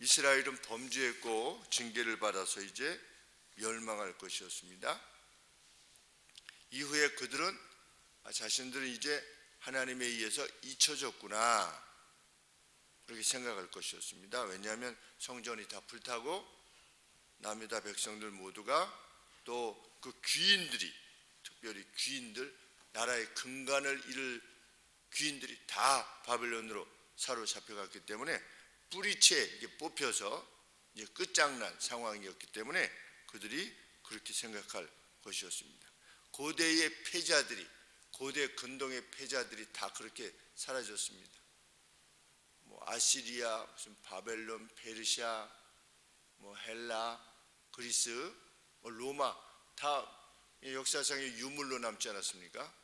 이스라엘은 범죄했고 징계를 받아서 이제 멸망할 것이었습니다. 이후에 그들은 자신들은 이제 하나님에 의해서 잊혀졌구나 그렇게 생각할 것이었습니다. 왜냐하면 성전이 다 불타고 남유다 백성들 모두가 또 그 귀인들이, 특별히 귀인들, 나라의 근간을 잃을 귀인들이 다 바벨론으로 사로잡혀갔기 때문에 뿌리채 이게 뽑혀서 이제 끝장난 상황이었기 때문에 그들이 그렇게 생각할 것이었습니다. 고대의 패자들이, 고대 근동의 패자들이 다 그렇게 사라졌습니다. 아시리아, 무슨 바벨론, 페르시아, 헬라, 그리스, 로마 다 역사상의 유물로 남지 않았습니까?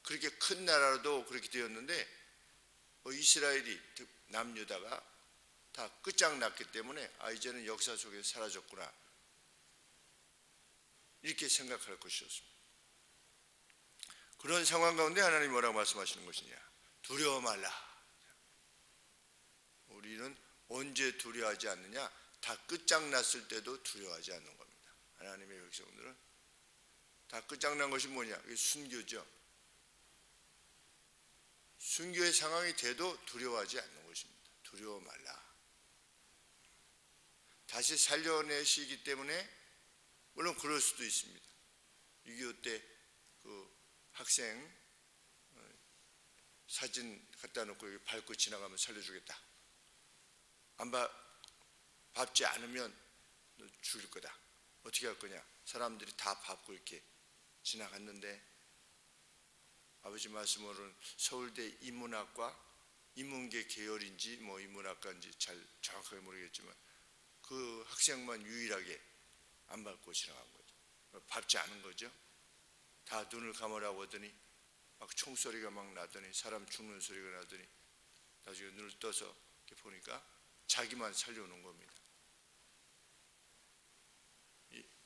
그렇게 큰 나라도 그렇게 되었는데 이스라엘이 남유다가 다 끝장났기 때문에 이제는 역사 속에 사라졌구나 이렇게 생각할 것이었습니다. 그런 상황 가운데 하나님이 뭐라고 말씀하시는 것이냐? 두려워 말라. 우리는 언제 두려워하지 않느냐? 다 끝장났을 때도 두려워하지 않는 겁니다. 하나님의 백성들은 다 끝장난 것이 뭐냐? 그게 순교죠. 순교의 상황이 돼도 두려워하지 않는 것입니다. 두려워 말라. 다시 살려내시기 때문에 물론 그럴 수도 있습니다. 6.25 때 그 학생 사진 갖다 놓고 여기 밟고 지나가면 살려주겠다. 밟지 않으면 너 죽일 거다. 어떻게 할 거냐? 사람들이 다 밟고 이렇게 지나갔는데 아버지 말씀으로는 서울대 인문학과 인문계 계열인지 인문학과인지 잘 정확하게 모르겠지만 그 학생만 유일하게 안 밟고 지나간 거죠. 밟지 않은 거죠. 다 눈을 감으라고 하더니 막 총소리가 막 나더니 사람 죽는 소리가 나더니 나중에 눈을 떠서 이렇게 보니까 자기만 살려놓은 겁니다.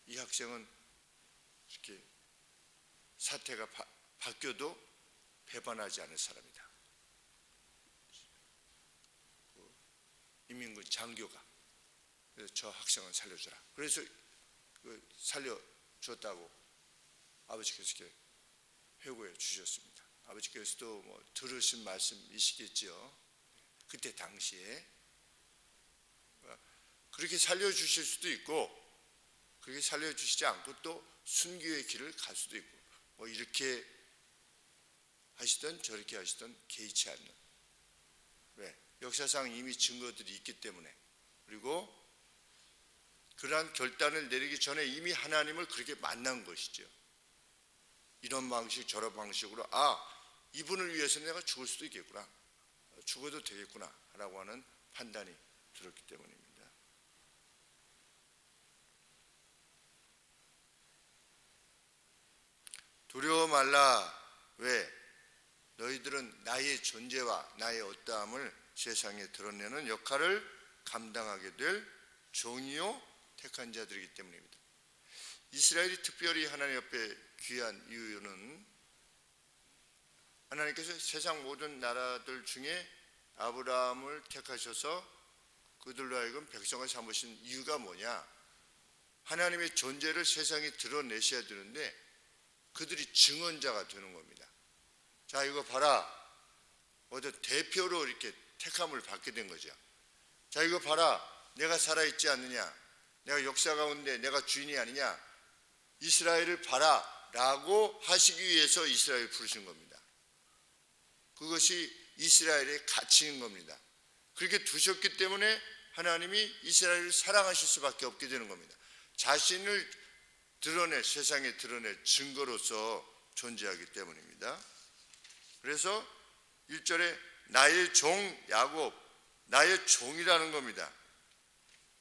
이 학생은 이렇게 사태가 바뀌어도 배반하지 않을 사람이다. 인민군 장교가 그래서 저 학생은 살려주라. 그래서 살려줬다고 아버지께서 이렇게 회고해 주셨습니다. 아버지께서도 들으신 말씀이시겠죠. 그때 당시에 그렇게 살려주실 수도 있고 그렇게 살려주시지 않고 또 순교의 길을 갈 수도 있고 이렇게 하시던 저렇게 하시던 개의치 않는, 왜? 역사상 이미 증거들이 있기 때문에, 그리고 그러한 결단을 내리기 전에 이미 하나님을 그렇게 만난 것이죠. 이런 방식 저런 방식으로 이분을 위해서 내가 죽을 수도 있겠구나, 죽어도 되겠구나 라고 하는 판단이 들었기 때문입니다. 두려워 말라. 왜? 너희들은 나의 존재와 나의 어떠함을 세상에 드러내는 역할을 감당하게 될 종이요 택한 자들이기 때문입니다. 이스라엘이 특별히 하나님 앞에 귀한 이유는 하나님께서 세상 모든 나라들 중에 아브라함을 택하셔서 그들로 하여금 백성을 삼으신 이유가 뭐냐? 하나님의 존재를 세상에 드러내셔야 되는데 그들이 증언자가 되는 겁니다. 자, 이거 봐라. 어떤 대표로 이렇게 택함을 받게 된 거죠. 자, 이거 봐라. 내가 살아있지 않느냐? 내가 역사 가운데 내가 주인이 아니냐? 이스라엘을 봐라 라고 하시기 위해서 이스라엘을 부르신 겁니다. 그것이 이스라엘의 가치인 겁니다. 그렇게 두셨기 때문에 하나님이 이스라엘을 사랑하실 수밖에 없게 되는 겁니다. 자신을 드러낼, 세상에 드러낼 증거로서 존재하기 때문입니다. 그래서 1절에 나의 종 야곱, 나의 종이라는 겁니다.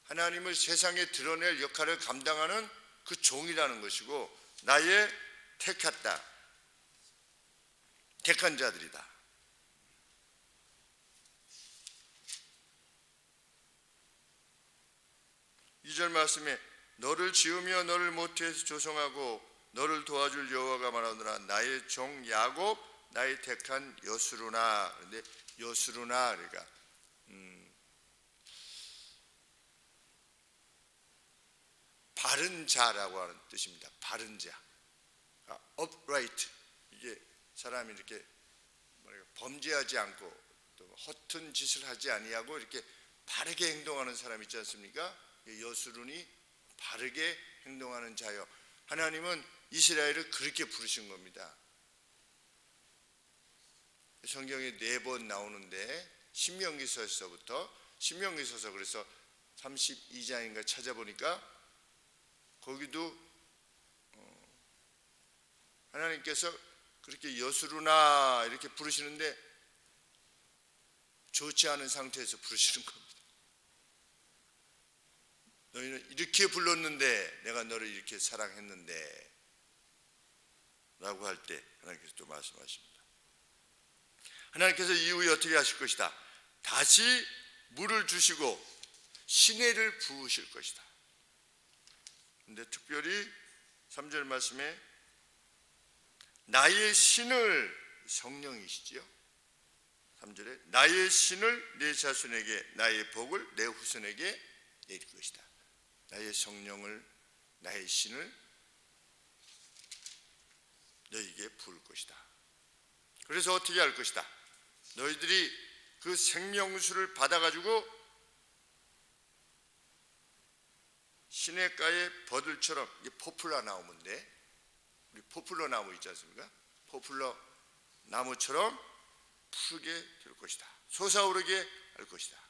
하나님을 세상에 드러낼 역할을 감당하는 그 종이라는 것이고, 나의 택했다, 택한 자들이다. 이 절 말씀에 너를 지으며 너를 모태에서 조성하고 너를 도와줄 여호와가 말하노라. 나의 종 야곱, 나의 택한 여수루나. 그런데 여수루나 그러니까 바른 자라고 하는 뜻입니다. 바른 자. upright. 이게 사람이 이렇게 범죄하지 않고 또 허튼 짓을 하지 아니하고 이렇게 바르게 행동하는 사람 있지 않습니까? 여수룬이 바르게 행동하는 자요. 하나님은 이스라엘을 그렇게 부르신 겁니다. 성경에 4번 나오는데 신명기서에서부터 신명기서서 그래서 32장인가 찾아보니까 거기도 하나님께서 그렇게 여수루나 이렇게 부르시는데 좋지 않은 상태에서 부르시는 겁니다. 너희는 이렇게 불렀는데 내가 너를 이렇게 사랑했는데 라고 할 때 하나님께서 또 말씀하십니다. 하나님께서 이후에 어떻게 하실 것이다. 다시 물을 주시고 시내를 부으실 것이다. 근데 특별히 3절 말씀에 나의 신을 성령이시지요. 3절에 나의 신을 내 자손에게 나의 복을 내 후손에게 내릴 것이다. 나의 성령을 나의 신을 너희에게 부을 것이다. 그래서 어떻게 할 것이다. 너희들이 그 생명수를 받아가지고 시냇가의 버들처럼 이게 포플라 나무인데 우리 포플러 나무 있지 않습니까? 포플러 나무처럼 푸르게 될 것이다. 솟아오르게 할 것이다.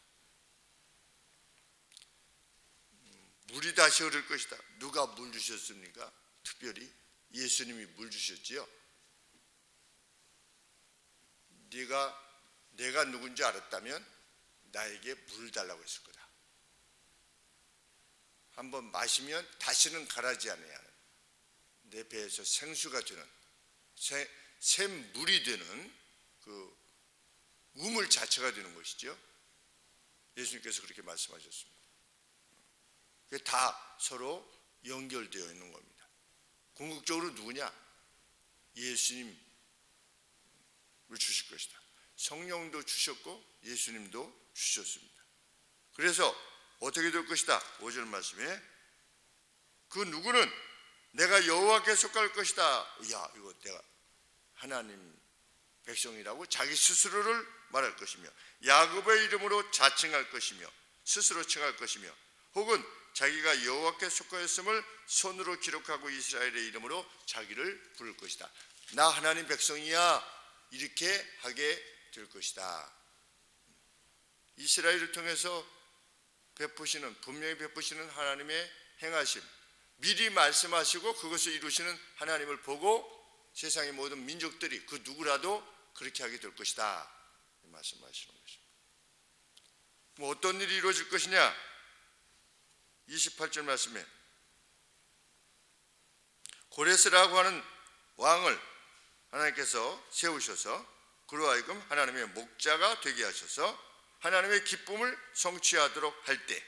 물이 다시 흐를 것이다. 누가 물 주셨습니까? 특별히 예수님이 물 주셨지요. 내가 누군지 알았다면 나에게 물 달라고 했을 거다. 한번 마시면 다시는 가라지 않아야 하는 내 배에서 생수가 되는 샘물이 되는 그 우물 자체가 되는 것이죠. 예수님께서 그렇게 말씀하셨습니다. 그게 다 서로 연결되어 있는 겁니다. 궁극적으로 누구냐? 예수님을 주실 것이다. 성령도 주셨고 예수님도 주셨습니다. 그래서 어떻게 될 것이다? 5절 말씀에 그 누구는 내가 여호와께 속할 것이다. 야, 이거 내가 하나님 백성이라고 자기 스스로를 말할 것이며 야곱의 이름으로 자칭할 것이며 스스로 칭할 것이며 혹은 자기가 여호와께 속하였음을 손으로 기록하고 이스라엘의 이름으로 자기를 부를 것이다. 나 하나님 백성이야. 이렇게 하게 될 것이다. 이스라엘을 통해서 분명히 베푸시는 하나님의 행하심, 미리 말씀하시고 그것을 이루시는 하나님을 보고 세상의 모든 민족들이 그 누구라도 그렇게 하게 될 것이다. 말씀하시는 것입니다. 어떤 일이 이루어질 것이냐? 28절 말씀에 고레스라고 하는 왕을 하나님께서 세우셔서 그로 하여금 하나님의 목자가 되게 하셔서 하나님의 기쁨을 성취하도록 할 때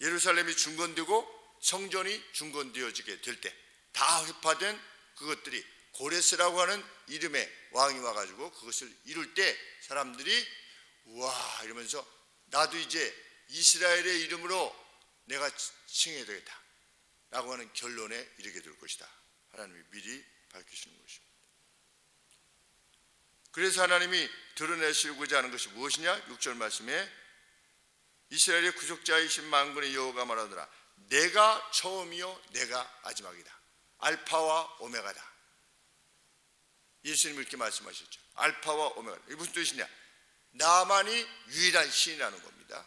예루살렘이 중건되고 성전이 중건되어지게 될 때 다 회파된 그것들이 고레스라고 하는 이름의 왕이 와가지고 그것을 이룰 때 사람들이 우와 이러면서 나도 이제 이스라엘의 이름으로 내가 칭해야 되겠다 라고 하는 결론에 이르게 될 것이다. 하나님이 미리 밝히시는 것입니다. 그래서 하나님이 드러내시고자 하는 것이 무엇이냐? 6절 말씀에 이스라엘의 구속자이신 만군의 여호와가 말하노라 내가 처음이요 내가 마지막이다. 알파와 오메가다. 예수님이 이렇게 말씀하셨죠. 알파와 오메가다. 이게 무슨 뜻이냐? 나만이 유일한 신이라는 겁니다.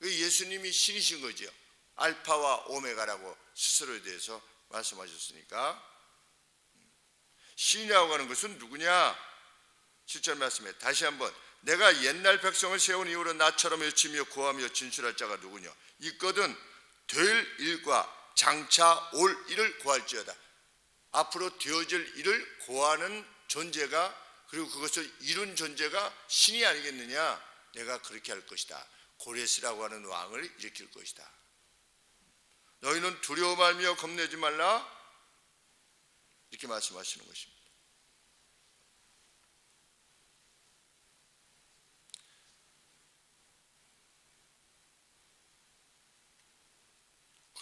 예수님이 신이신 거죠. 알파와 오메가라고 스스로에 대해서 말씀하셨으니까 신이라고 하는 것은 누구냐? 7절 말씀에 다시 한번 내가 옛날 백성을 세운 이후로 나처럼 외치며 구하며 진술할 자가 누구냐? 있거든 될 일과 장차 올 일을 구할지어다. 앞으로 되어질 일을 구하는 존재가 그리고 그것을 이룬 존재가 신이 아니겠느냐? 내가 그렇게 할 것이다. 고레스라고 하는 왕을 일으킬 것이다. 너희는 두려워 말며 겁내지 말라 이렇게 말씀하시는 것입니다.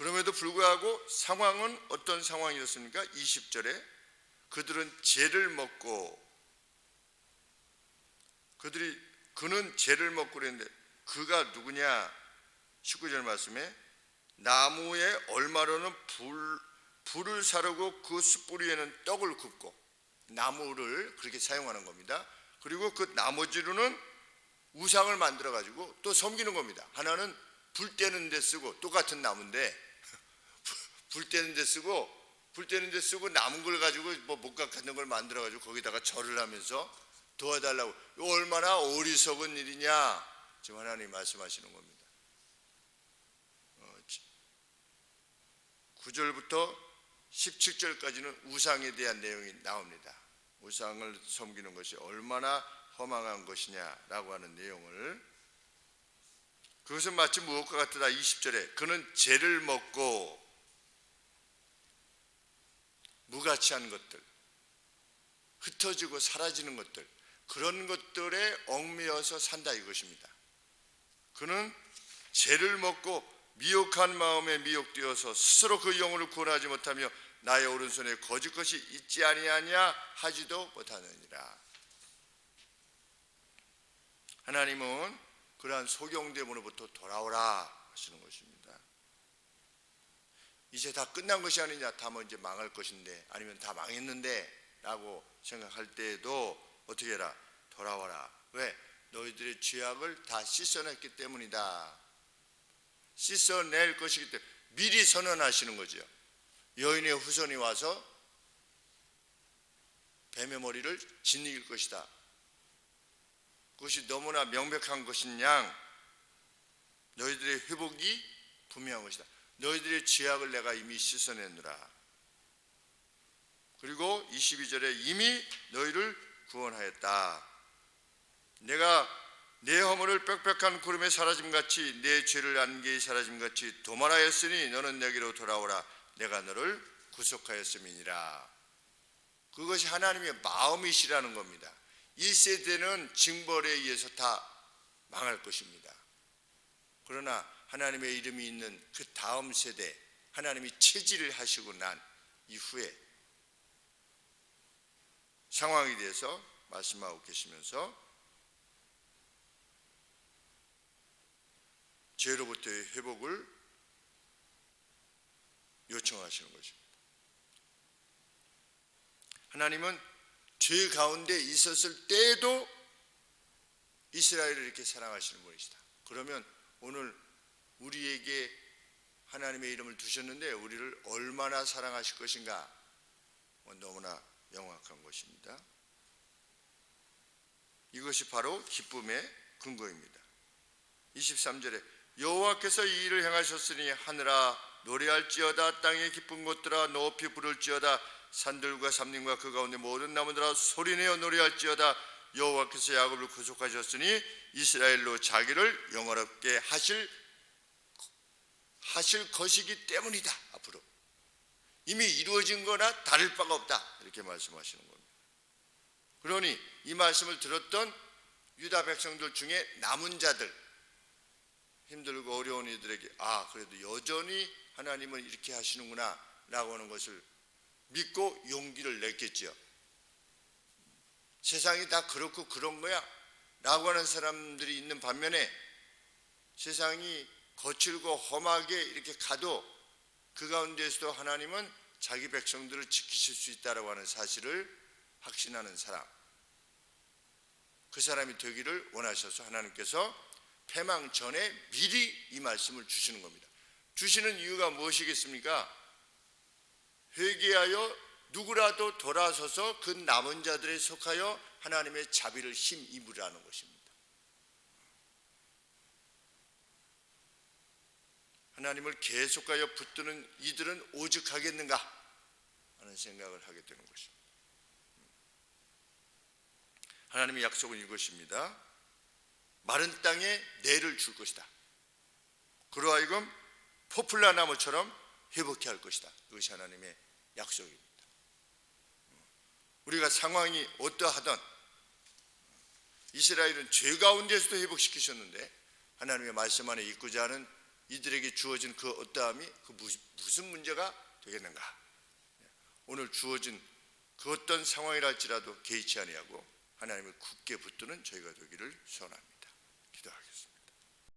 그럼에도 불구하고 상황은 어떤 상황이었습니까? 20절에 그들은 죄를 먹고 그는 죄를 먹고 그랬는데 그가 누구냐? 19절 말씀에 나무에 얼마로는 불을 사르고 그 숯불 위에는 떡을 굽고, 나무를 그렇게 사용하는 겁니다. 그리고 그 나머지로는 우상을 만들어 가지고 또 섬기는 겁니다. 하나는 불 떼는 데 쓰고, 똑같은 나무인데 불 떼는 데 쓰고 남은 걸 가지고 뭐 목각 같은 걸 만들어 가지고 거기다가 절을 하면서 도와달라고. 이거 얼마나 어리석은 일이냐 지금 하나님 말씀하시는 겁니다. 9절부터 17절까지는 우상에 대한 내용이 나옵니다. 우상을 섬기는 것이 얼마나 허망한 것이냐라고 하는 내용을. 그것은 마치 무엇과 같으다. 20절에 그는 죄를 먹고 무가치한 것들, 흩어지고 사라지는 것들, 그런 것들에 얽매여서 산다 이것입니다. 그는 죄를 먹고 미혹한 마음에 미혹되어서 스스로 그 영혼을 구원하지 못하며 나의 오른손에 거짓 것이 있지 아니하냐 하지도 못하느니라. 하나님은 그러한 소경됨으로부터 돌아오라 하시는 것입니다. 이제 다 끝난 것이 아니냐, 다 뭐 이제 망할 것인데, 아니면 다 망했는데 라고 생각할 때에도 어떻게 해라? 돌아와라. 왜? 너희들의 죄악을 다 씻어냈기 때문이다. 씻어낼 것이기 때문에 미리 선언하시는 거죠. 여인의 후손이 와서 뱀의 머리를 짓이길 것이다. 그것이 너무나 명백한 것인 양 너희들의 회복이 분명한 것이다. 너희들의 죄악을 내가 이미 씻어내느라. 그리고 22절에 이미 너희를 구원하였다. 내가 내 허물을 빽빽한 구름에 사라짐같이 내 죄를 안개에 사라짐같이 도말하였으니 너는 내게로 돌아오라. 내가 너를 구속하였음이니라. 그것이 하나님의 마음이시라는 겁니다. 1세대는 징벌에 의해서 다 망할 것입니다. 그러나 하나님의 이름이 있는 그 다음 세대, 하나님이 체질을 하시고 난 이후에 상황에 대해서 말씀하고 계시면서 죄로부터의 회복을 요청하시는 것입니다. 하나님은 죄 가운데 있었을 때에도 이스라엘을 이렇게 사랑하시는 분이시다. 그러면 오늘 우리에게 하나님의 이름을 두셨는데 우리를 얼마나 사랑하실 것인가, 너무나 명확한 것입니다. 이것이 바로 기쁨의 근거입니다. 23절에 여호와께서 이 일을 행하셨으니 하늘아 노래할지어다, 땅의 깊은 곳들아 높이 부를지어다, 산들과 삼림과 그 가운데 모든 나무들아 소리내어 노래할지어다. 여호와께서 야곱을 구속하셨으니 이스라엘로 자기를 영화롭게 하실 것이기 때문이다. 앞으로 이미 이루어진 거나 다를 바가 없다, 이렇게 말씀하시는 겁니다. 그러니 이 말씀을 들었던 유다 백성들 중에 남은 자들, 힘들고 어려운 이들에게 그래도 여전히 하나님은 이렇게 하시는구나 라고 하는 것을 믿고 용기를 냈겠지요. 세상이 다 그렇고 그런 거야 라고 하는 사람들이 있는 반면에 세상이 거칠고 험하게 이렇게 가도 그 가운데에서도 하나님은 자기 백성들을 지키실 수 있다고 하는 사실을 확신하는 사람, 그 사람이 되기를 원하셔서 하나님께서 패망 전에 미리 이 말씀을 주시는 겁니다. 주시는 이유가 무엇이겠습니까? 회개하여 누구라도 돌아서서 그 남은 자들에 속하여 하나님의 자비를 힘입으라는 것입니다. 하나님을 계속하여 붙드는 이들은 오죽하겠는가 하는 생각을 하게 되는 것입니다. 하나님의 약속은 이것입니다. 마른 땅에 내를 줄 것이다. 그러하여금 포플라 나무처럼 회복케 할 것이다. 이것이 하나님의 약속입니다. 우리가 상황이 어떠하든 이스라엘은 죄 가운데서도 회복시키셨는데 하나님의 말씀 안에 있고자 하는 이들에게 주어진 그 어떠함이 그 무슨 문제가 되겠는가? 오늘 주어진 그 어떤 상황이라 할지라도 개의치 아니하고 하나님을 굳게 붙드는 저희가 되기를 소원합니다. 기도하겠습니다.